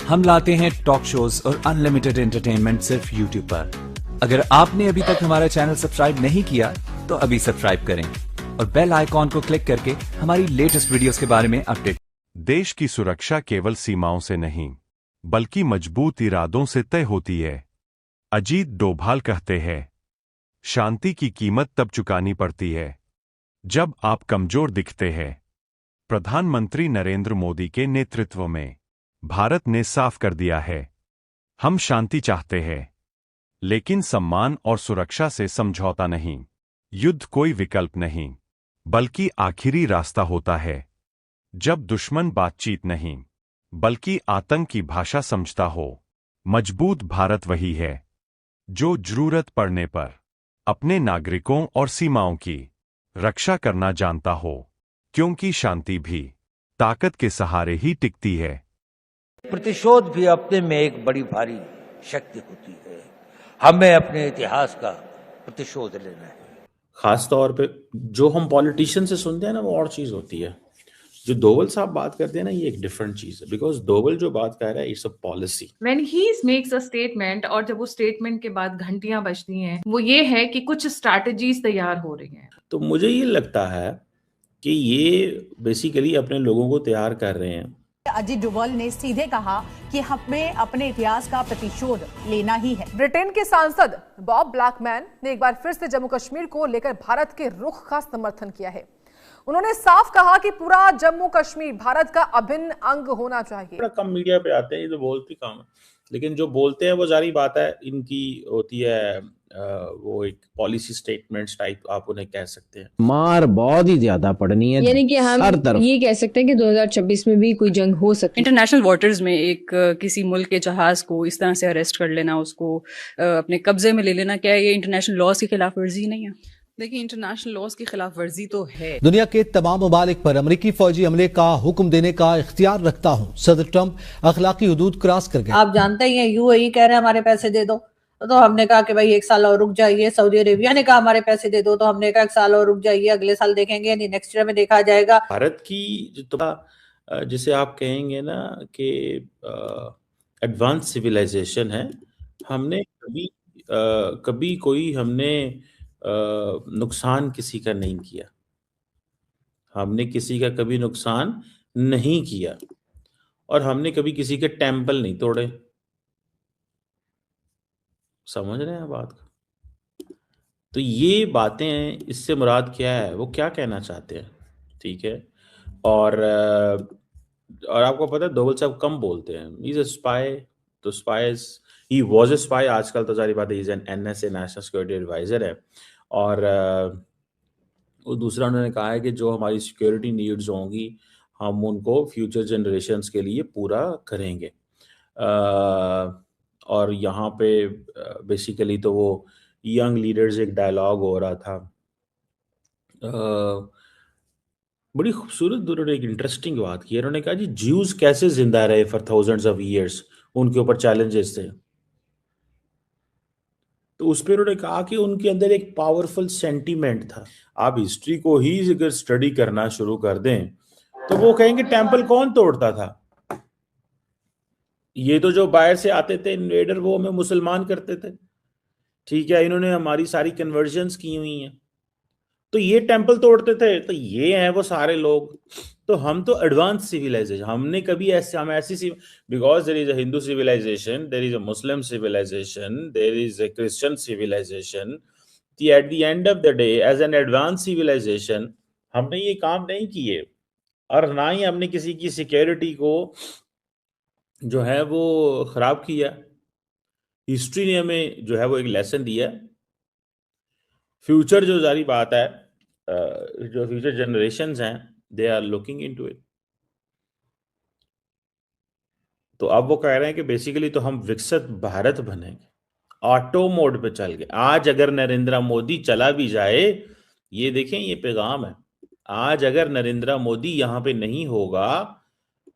हम लाते हैं talk shows और अनलिमिटेड एंटरटेनमेंट सिर्फ यूट्यूब पर। अगर आपने अभी तक हमारा चैनल सब्सक्राइब नहीं किया तो अभी सब्सक्राइब करें और बेल आइकॉन को क्लिक करके हमारी लेटेस्ट वीडियोस के बारे में अपडेट। देश की सुरक्षा केवल सीमाओं से नहीं बल्कि मजबूत इरादों से तय होती है। अजीत डोभाल कहते हैं, शांति की कीमत तब चुकानी पड़ती है जब आप कमजोर दिखते हैं। प्रधानमंत्री नरेंद्र मोदी के नेतृत्व में भारत ने साफ कर दिया है, हम शांति चाहते हैं लेकिन सम्मान और सुरक्षा से समझौता नहीं। युद्ध कोई विकल्प नहीं बल्कि आखिरी रास्ता होता है। जब दुश्मन बातचीत नहीं बल्कि आतंक की भाषा समझता हो। मजबूत भारत वही है जो जरूरत पड़ने पर अपने नागरिकों और सीमाओं की रक्षा करना जानता हो, क्योंकि शांति भी ताकत के सहारे ही टिकती है। प्रतिशोध भी अपने में एक बड़ी भारी शक्ति होती है। हमें अपने इतिहास का प्रतिशोध लेना है। खास तौर पे जो हम पॉलिटिशियन से सुनते हैं ना, वो और चीज होती है। जो दोवल साहब बात करते हैं ना, ये एक डिफरेंट चीज है। बिकॉज दोवल जो बात कर रहा है, it's a policy. When he makes a statement और जब वो स्टेटमेंट के बाद घंटियां बजती हैं, वो ये है कि कुछ स्ट्रैटेजीज तैयार हो रही हैं। तो मुझे ये लगता है कि ये बेसिकली अपने लोगों को तैयार कर रहे हैं। अजीत डोभाल ने सीधे कहा कि हमें अपने इतिहास का प्रतिशोध लेना ही है। ब्रिटेन के सांसद बॉब ब्लैकमैन ने एक बार फिर से जम्मू कश्मीर को लेकर भारत के रुख का समर्थन किया है। उन्होंने साफ कहा कि पूरा जम्मू कश्मीर भारत का अभिन्न अंग होना चाहिए। बड़ा कम मीडिया पे आते हैं, ये तो बोलते काम है, लेकिन जो बोलते हैं वो जारी बात है, इनकी होती है वो एक पॉलिसी स्टेटमेंट्स टाइप, आप उन्हें कह सकते हैं। मार बहुत ही ज्यादा पड़नी है, यानी कि हम ये कह सकते हैं कि 2026 में भी कोई जंग हो सकती है। इंटरनेशनल वाटर्स में एक किसी मुल्क के जहाज को इस तरह से अरेस्ट कर लेना, उसको अपने कब्जे में ले लेना, क्या ये इंटरनेशनल लॉज की खिलाफ वर्जी नहीं है? देखिए, इंटरनेशनल लॉज की खिलाफ वर्जी तो है। दुनिया के तमाम ममालिक पर अमेरिकी फौजी हमले का हुक्म देने का इख्तियार रखता हूँ। सदर ट्रंप अखलाकी हुदूद क्रॉस कर गए। आप जानते ही हैं, यूएई कह रहे हैं हमारे पैसे दे दो, तो हमने कहा कि भाई 1 साल और रुक जाइए। सऊदी अरेबिया ने कहा हमारे पैसे दे दो, तो हमने कहा 1 साल और रुक जाइए, अगले साल देखेंगे, यानी नेक्स्ट ईयर में देखा जाएगा। भारत की जो जिसे आप कहेंगे ना कि एडवांस सिविलाइजेशन है, हमने कभी कोई हमने नुकसान किसी का नहीं किया। हमने किसी का कभी नुकसान नहीं किया और हमने कभी किसी के टेम्पल नहीं तोड़े। समझ रहे हैं बात का? तो ये बातें, इससे मुराद क्या है, वो क्या कहना चाहते हैं, ठीक है। और आपको पता है दोवल साहब कम बोलते हैं। ही इज अ स्पाई, तो spies, he was a spy. आजकल तो सारी बात है, he is an NSA, national security advisor है। और वो दूसरा उन्होंने कहा है कि जो हमारी सिक्योरिटी नीड्स होंगी हम उनको फ्यूचर जनरेशन्स के लिए पूरा करेंगे। और यहाँ पे बेसिकली तो वो यंग लीडर्स एक डायलॉग हो रहा था, बड़ी खूबसूरत। उन्होंने एक इंटरेस्टिंग बात की। उन्होंने कहा जी, ज्यूज कैसे जिंदा रहे फॉर थाउजेंड्स ऑफ ईयर्स, उनके ऊपर चैलेंजेस थे। तो उस पर उन्होंने कहा कि उनके अंदर एक पावरफुल सेंटीमेंट था। आप हिस्ट्री को ही अगर स्टडी करना शुरू कर दें तो वो कहेंगे टेम्पल कौन तोड़ता था? ये तो जो बाहर से आते थे इन्वेडर, वो हमें मुसलमान करते थे, ठीक है। इन्होंने हमारी सारी कन्वर्जन्स की हुई हैं, तो ये टेम्पल तोड़ते थे, तो ये हैं वो सारे लोग। तो हम तो एडवांस सिविलाइजेशन, हमने कभी ऐसे, हम ऐसी, because there is a Hindu civilisation, there is a Muslim civilisation, there is a Christian civilisation. At the end of the day as an advance civilisation हमने ये काम नहीं किए, और ना ही हमने किसी की सिक्योरिटी को जो है वो खराब किया। हिस्ट्री ने हमें जो है वो एक लेसन दिया। फ्यूचर जो जारी बात है, जो फ्यूचर जनरेशंस हैं, they are looking into it. तो अब वो कह रहे हैं कि बेसिकली तो हम विकसित भारत बनेंगे, ऑटो मोड पे चल गए। आज अगर नरेंद्र मोदी चला भी जाए, ये देखें, ये पैगाम है, आज अगर नरेंद्र मोदी यहाँ पे नहीं होगा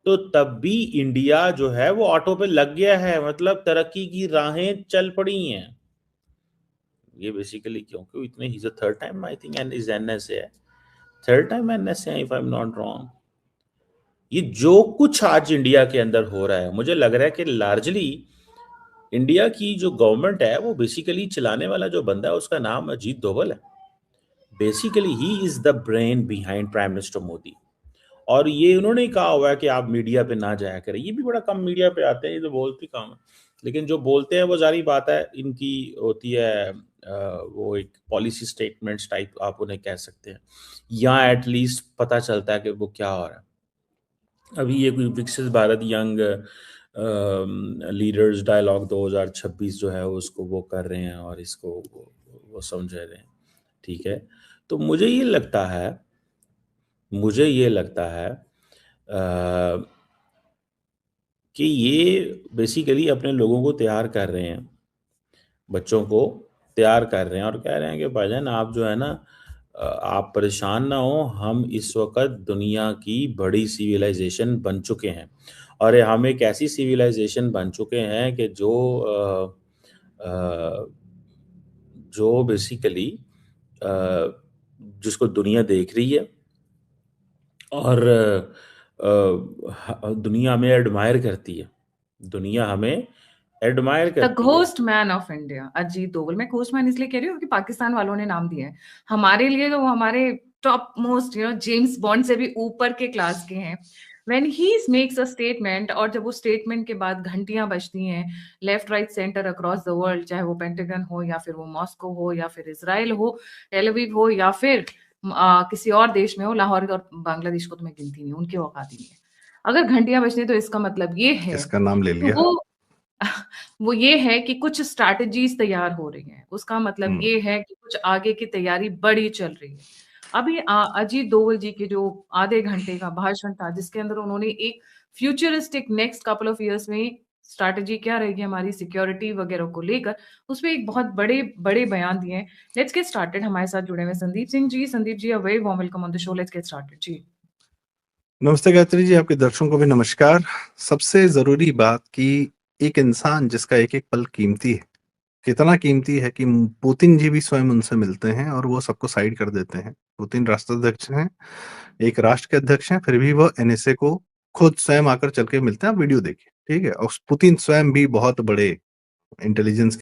तो तब भी इंडिया जो है वो ऑटो पे लग गया है, मतलब तरक्की की राहें चल पड़ी हैं। ये बेसिकली क्योंकि इतने, he is a third time I think, and is NSA है, third time NSA if I am not wrong. ये जो कुछ आज इंडिया के अंदर हो रहा है, मुझे लग रहा है कि लार्जली इंडिया की जो गवर्नमेंट है वो बेसिकली चलाने वाला जो बंदा है उसका नाम अजीत डोभाल है। Basically he is the brain behind prime minister Modi. और ये उन्होंने ही कहा हुआ है कि आप मीडिया पे ना जाया करें। ये भी बड़ा कम मीडिया पे आते हैं, ये तो बोलते कम है, लेकिन जो बोलते हैं वो जारी बात है इनकी होती है वो एक पॉलिसी स्टेटमेंट्स टाइप आप उन्हें कह सकते हैं, या एटलीस्ट पता चलता है कि वो क्या हो रहा है। अभी ये कोई विकसित भारत यंग लीडर्स डायलॉग 2026 जो है उसको वो कर रहे हैं और इसको वो समझ रहे हैं, ठीक है। तो मुझे ये लगता है कि ये बेसिकली अपने लोगों को तैयार कर रहे हैं, बच्चों को तैयार कर रहे हैं और कह रहे हैं कि भाईजान आप जो है ना आप परेशान ना हो, हम इस वक्त दुनिया की बड़ी सिविलाइजेशन बन चुके हैं और हम एक ऐसी सिविलाइजेशन बन चुके हैं कि जो बेसिकली जिसको दुनिया देख रही है और दुनिया हमें एडमायर करती है, दुनिया हमें एडमायर द करती है। Ghost man of India Ajit Doval. मैं घोस्ट मैन इसलिए कह रही हूँ कि पाकिस्तान वालों ने नाम दिया है, हमारे लिए तो वो हमारे टॉप मोस्ट जेम्स बॉन्ड से भी ऊपर के क्लास के हैं। When he makes a statement और जब वो स्टेटमेंट के बाद घंटियां बजती हैं left right centre across the world, चाहे वो पेंटागन हो या फिर वो मॉस्को हो या फिर इसराइल हो, टेल अवीव हो या फिर किसी और देश में हो, लाहौर और बांग्लादेश को तो मैं गिनती नहीं, उनकी औकात ही नहीं है। अगर घंटियां बजती तो इसका मतलब ये है, इसका नाम ले लिया। वो ये है कि कुछ स्ट्रैटेजीज तैयार हो रही हैं, उसका मतलब ये है कि कुछ आगे की तैयारी बड़ी चल रही है। अभी अजीत डोभाल जी के जो आधे घंटे का भाषण था जिसके अंदर उन्होंने एक futuristic next couple of years में स्ट्रैटेजी क्या रहेगी हमारी सिक्योरिटी वगैरह को लेकर, उसमें एक बहुत बड़े बड़े बयान दिए हैं। Let's get started. हमारे साथ जुड़े हुए Sandeep Singh ji. Sandeep ji, a very warm welcome on the show. Let's get started ji. नमस्ते गायत्री जी, आपके दर्शकों को भी नमस्कार। सबसे जरूरी बात कि एक इंसान जिसका एक एक पल कीमती है, कितना कीमती है कि पुतिन जी भी स्वयं उनसे मिलते हैं और वो सबको साइड कर देते हैं। पुतिन राष्ट्राध्यक्ष हैं, एक राष्ट्र के अध्यक्ष हैं, फिर भी वो एनएसए को खुद स्वयं आकर चल के मिलते हैं। आप वीडियो देखिए, ठीक है। और पुतिन स्वयं भी बहुत बड़े इंटेलिजेंस